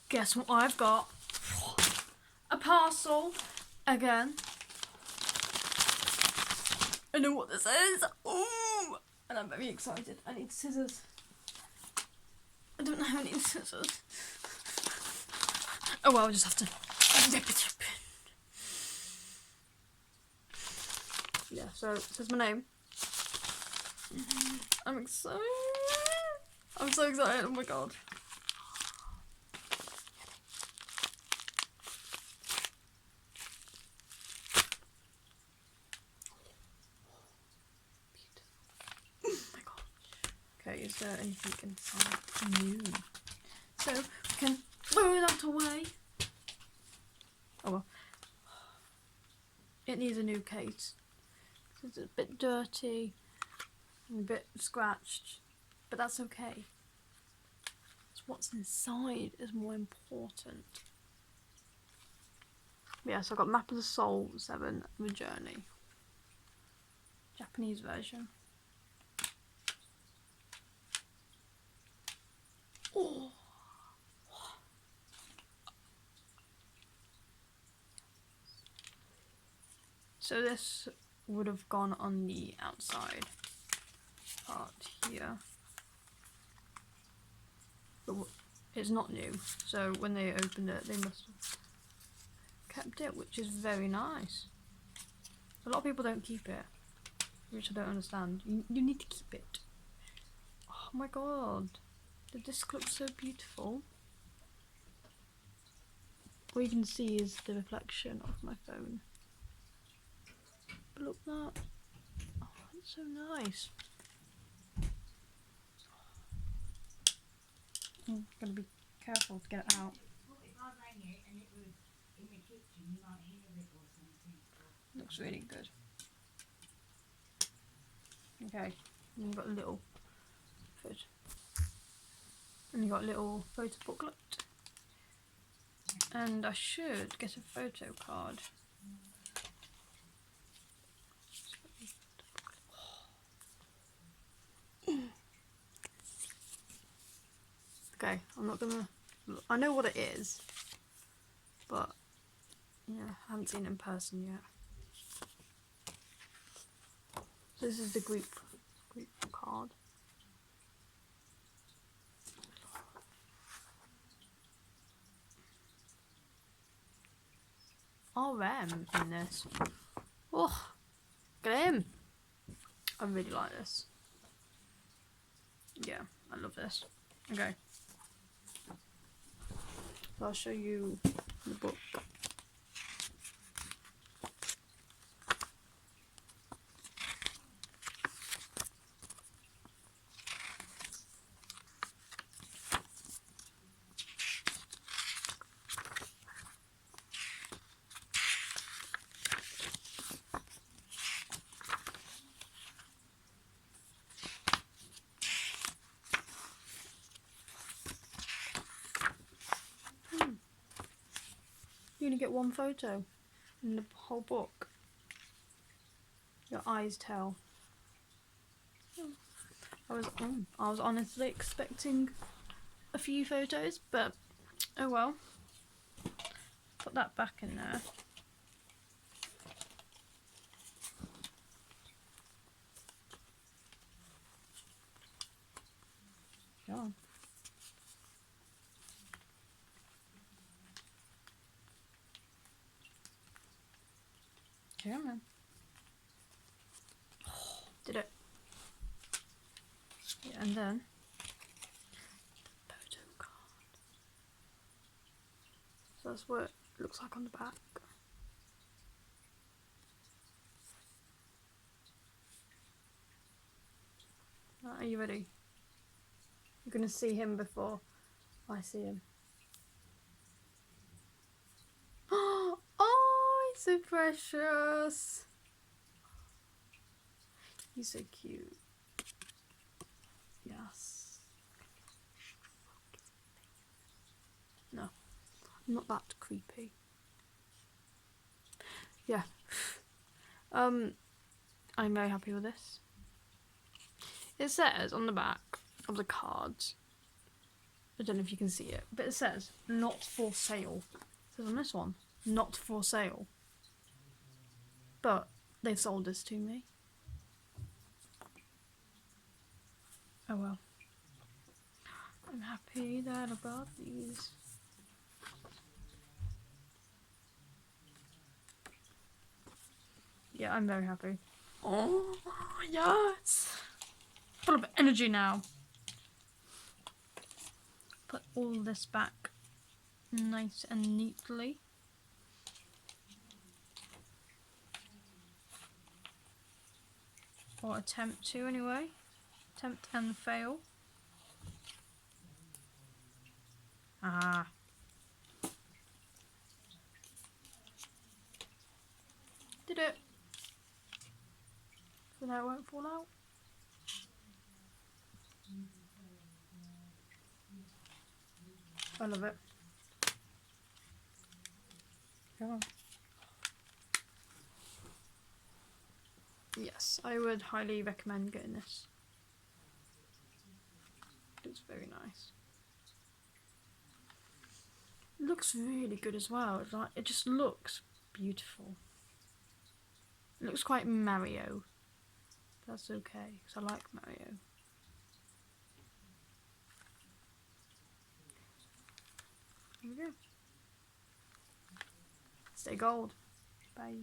Guess what I've got? A parcel again. I know what this is. Ooh, and I'm very excited. I need scissors. I don't know how I need scissors. Oh well, I'll just have to rip it open. Yeah, so it says my name. I'm excited. I'm so excited. Oh my god. Okay, is there anything inside new? So we can throw that away. Oh well. It needs a new case. It's a bit dirty and a bit scratched, but that's okay. It's what's inside is more important. Yeah, so I got Map of the Soul 7, The Journey. Japanese version. Oh. So this would have gone on the outside part here. But it's not new, so when they opened it, they must have kept it, which is very nice. A lot of people don't keep it, which I don't understand. You need to keep it. Oh my god, the disc looks so beautiful. All you can see is the reflection of my phone. But look at that. Oh, that's so nice. I'm gonna be careful to get it out. Looks really good. Okay, and you've got a little photo. And you've got a little photo booklet. And I should get a photo card. Okay, I'm not gonna. I know what it is, but yeah, I haven't seen it in person yet. So this is the group card. RM in this. Oh, look at him. I really like this. Yeah, I love this. Okay. So I'll show you the book. You only get one photo in the whole book. Your eyes tell. I was honestly expecting a few photos, but oh well. Put that back in there. Go on. Come on. Did it. Yeah, and then the photo card. So that's what it looks like on the back. Right, are you ready? You're gonna see him before I see him. Oh, he's so precious. He's so cute. Yes. No, I'm not that creepy. Yeah. I'm very happy with this. It says on the back of the cards, I don't know if you can see it, but it says not for sale. It says on this one, not for sale. But they've sold this to me. Oh well. I'm happy that I bought these. Yeah, I'm very happy. Oh, yes! Full of energy now. Put all this back nice and neatly. Or attempt to anyway. Attempt and fail. Ah. Did it. So now it won't fall out. I love it. Come on. Yes, I would highly recommend getting this. It's very nice. It looks really good as well. It's like, it just looks beautiful. It looks quite Mario. That's okay, because I like Mario. There we go. Stay gold. Bye.